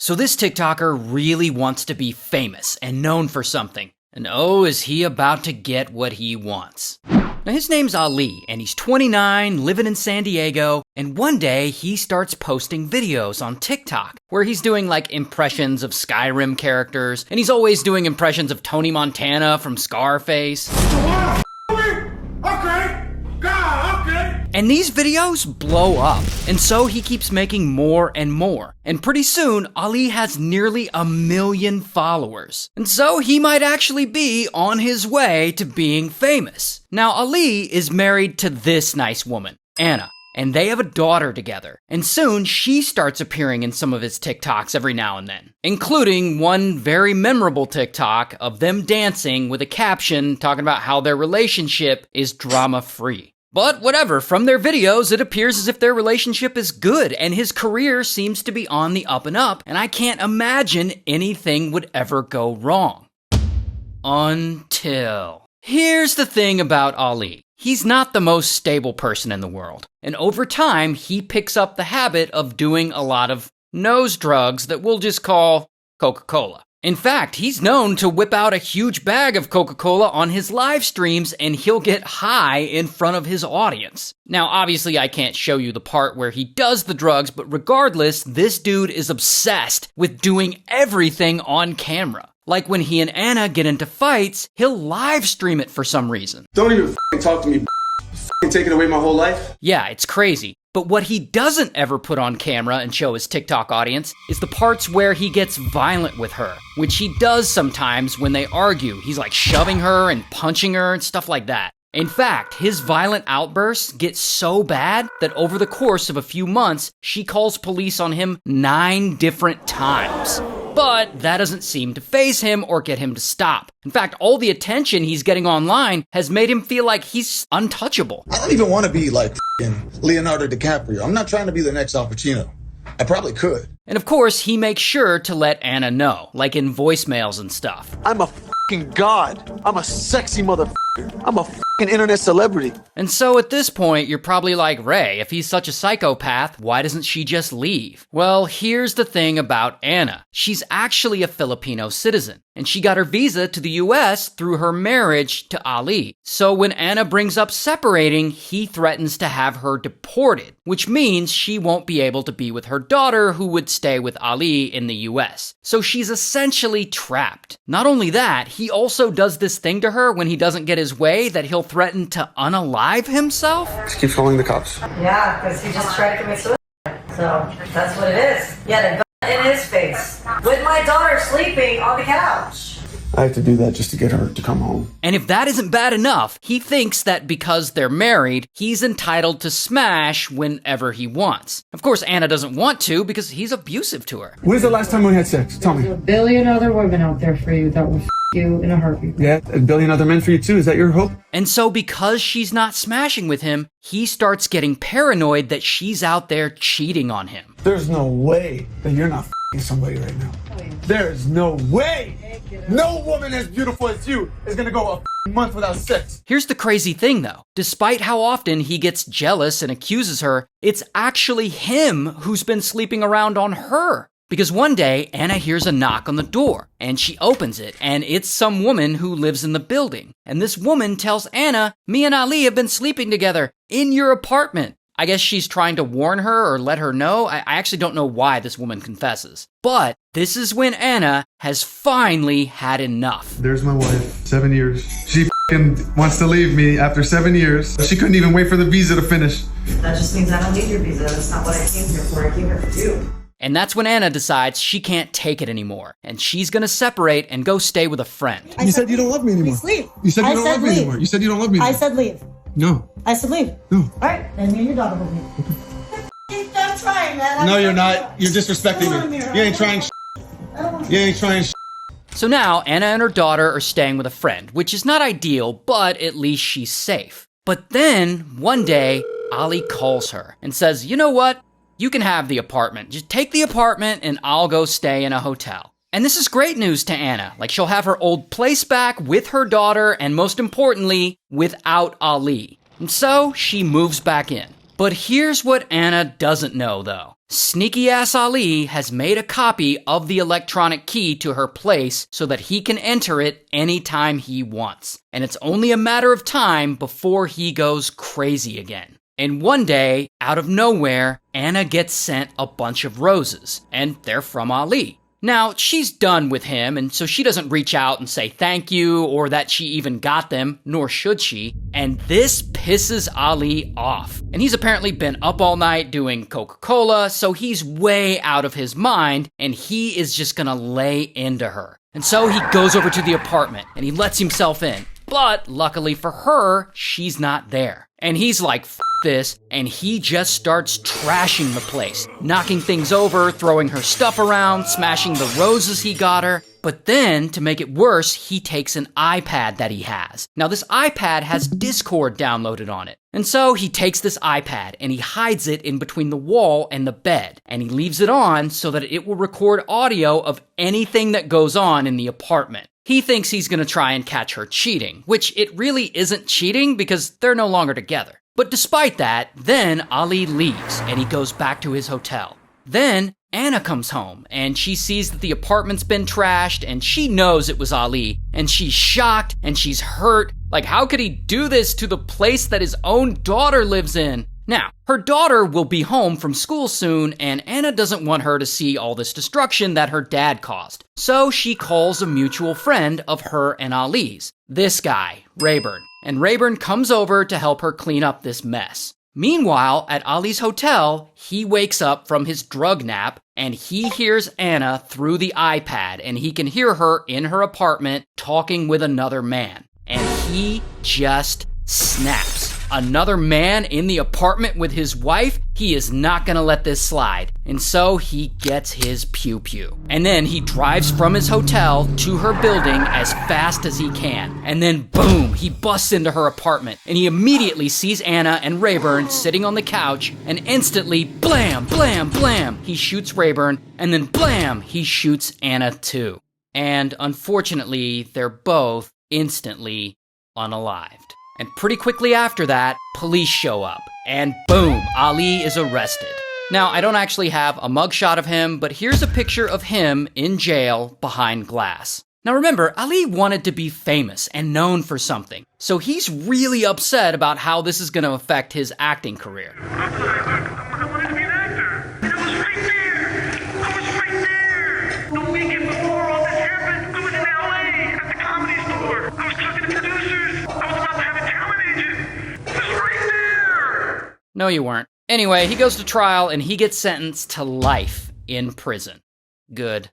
So this TikToker really wants to be famous and known for something. And oh, is he about to get what he wants. Now his name's Ali, and he's 29, living in San Diego, and one day he starts posting videos on TikTok, where he's doing like impressions of Skyrim characters, and he's always doing impressions of Tony Montana from Scarface. And these videos blow up, and so he keeps making more and more. And pretty soon, Ali has nearly 1 million followers. And so he might actually be on his way to being famous. Now, Ali is married to this nice woman, Anna, and they have a daughter together. And soon, she starts appearing in some of his TikToks every now and then, including one very memorable TikTok of them dancing with a caption talking about how their relationship is drama-free. But whatever, from their videos, it appears as if their relationship is good, and his career seems to be on the up and up, and I can't imagine anything would ever go wrong. Until... Here's the thing about Ali. He's not the most stable person in the world, and over time, he picks up the habit of doing a lot of nose drugs that we'll just call Coca-Cola. In fact, he's known to whip out a huge bag of Coca-Cola on his live streams, and he'll get high in front of his audience. Now, obviously, I can't show you the part where he does the drugs, but regardless, this dude is obsessed with doing everything on camera. Like when he and Anna get into fights, he'll live stream it for some reason. Don't even talk to me, taking away my whole life. Yeah, it's crazy. But what he doesn't ever put on camera and show his TikTok audience is the parts where he gets violent with her, which he does sometimes when they argue. He's like shoving her and punching her and stuff like that. In fact, his violent outbursts get so bad that over the course of a few months, she calls police on him 9 different times. But that doesn't seem to faze him or get him to stop. In fact, all the attention he's getting online has made him feel like he's untouchable. I don't even want to be like Leonardo DiCaprio. I'm not trying to be the next Al Pacino. I probably could. And of course, he makes sure to let Anna know, like in voicemails and stuff. I'm a fucking god. I'm a sexy motherfucker. I'm a fucking internet celebrity. And so at this point, you're probably like, Ray, if he's such a psychopath, why doesn't she just leave? Well, here's the thing about Anna. She's actually a Filipino citizen, and she got her visa to the US through her marriage to Ali. So when Anna brings up separating, he threatens to have her deported, which means she won't be able to be with her daughter, who would stay with Ali in the US. So she's essentially trapped. Not only that, he also does this thing to her when he doesn't get his way that he'll threaten to unalive himself. Just keep calling the cops. Yeah, because he just tried to commit suicide. So that's what it is. He had a gun in his face with my daughter sleeping on the couch. I have to do that just to get her to come home. And if that isn't bad enough, he thinks that because they're married, he's entitled to smash whenever he wants. Of course, Anna doesn't want to because he's abusive to her. When's the last time we had sex? Tell me. There's a billion other women out there for you that will you in a heartbeat. Yeah, 1 billion other men for you too. Is that your hope? And so because she's not smashing with him, he starts getting paranoid that she's out there cheating on him. There's no way that you're not somebody right now. There's no way. No woman as beautiful as you is gonna go a month without sex. Here's the crazy thing though. Despite how often he gets jealous and accuses her, it's actually him who's been sleeping around on her. Because one day, Anna hears a knock on the door, and she opens it, and it's some woman who lives in the building. And this woman tells Anna, me and Ali have been sleeping together in your apartment. I guess she's trying to warn her or let her know. I actually don't know why this woman confesses. But this is when Anna has finally had enough. There's my wife, 7 years. She wants to leave me after 7 years. She couldn't even wait for the visa to finish. That just means I don't need your visa. That's not what I came here for. I came here for you. And that's when Anna decides she can't take it anymore, and she's gonna separate and go stay with a friend. You said you don't love me anymore. Please leave. You said you don't love me anymore. You said you don't love me anymore. I said leave. No. I said leave. No. All right, then me and your daughter will leave. I'm trying, man. No, you're not. You're disrespecting me. You ain't trying. You ain't trying. So now Anna and her daughter are staying with a friend, which is not ideal, but at least she's safe. But then one day, Ali calls her and says, you know what? You can have the apartment. Just take the apartment and I'll go stay in a hotel. And this is great news to Anna. Like, she'll have her old place back with her daughter and, most importantly, without Ali. And so she moves back in. But here's what Anna doesn't know, though. Sneaky ass Ali has made a copy of the electronic key to her place so that he can enter it anytime he wants. And it's only a matter of time before he goes crazy again. And one day, out of nowhere, Anna gets sent a bunch of roses, and they're from Ali. Now, she's done with him, and so she doesn't reach out and say thank you or that she even got them, nor should she. And this pisses Ali off. And he's apparently been up all night doing Coca-Cola, so he's way out of his mind, and he is just gonna lay into her. And so he goes over to the apartment, and he lets himself in. But luckily for her, she's not there. And he's like, F this, and he just starts trashing the place, knocking things over, throwing her stuff around, smashing the roses he got her. But then, to make it worse, he takes an iPad that he has. Now, this iPad has Discord downloaded on it. And so he takes this iPad and he hides it in between the wall and the bed. And he leaves it on so that it will record audio of anything that goes on in the apartment. He thinks he's going to try and catch her cheating, which it really isn't cheating because they're no longer together. But despite that, then Ali leaves and he goes back to his hotel. Then Anna comes home and she sees that the apartment's been trashed and she knows it was Ali and she's shocked and she's hurt. Like, how could he do this to the place that his own daughter lives in? Now, her daughter will be home from school soon, and Anna doesn't want her to see all this destruction that her dad caused. So she calls a mutual friend of her and Ali's, this guy, Rayburn. And Rayburn comes over to help her clean up this mess. Meanwhile, at Ali's hotel, he wakes up from his drug nap, and he hears Anna through the iPad, and he can hear her in her apartment talking with another man. And he just snaps. Another man in the apartment with his wife? He is not gonna let this slide. And so he gets his pew-pew. And then he drives from his hotel to her building as fast as he can. And then boom, he busts into her apartment. And he immediately sees Anna and Rayburn sitting on the couch, and instantly, blam, blam, blam, he shoots Rayburn, and then blam, he shoots Anna too. And unfortunately, they're both instantly unalived. And pretty quickly after that, police show up, and boom, Ali is arrested. Now, I don't actually have a mugshot of him, but here's a picture of him in jail behind glass. Now remember, Ali wanted to be famous and known for something, so he's really upset about how this is going to affect his acting career. I wanted to be an actor. It was right there. I was right there. The weekend before all this happened, I was in LA at the Comedy Store. I was talking to producers. I was about to have a talent agent. It was right there. No, you weren't. Anyway, he goes to trial and he gets sentenced to life in prison. Good.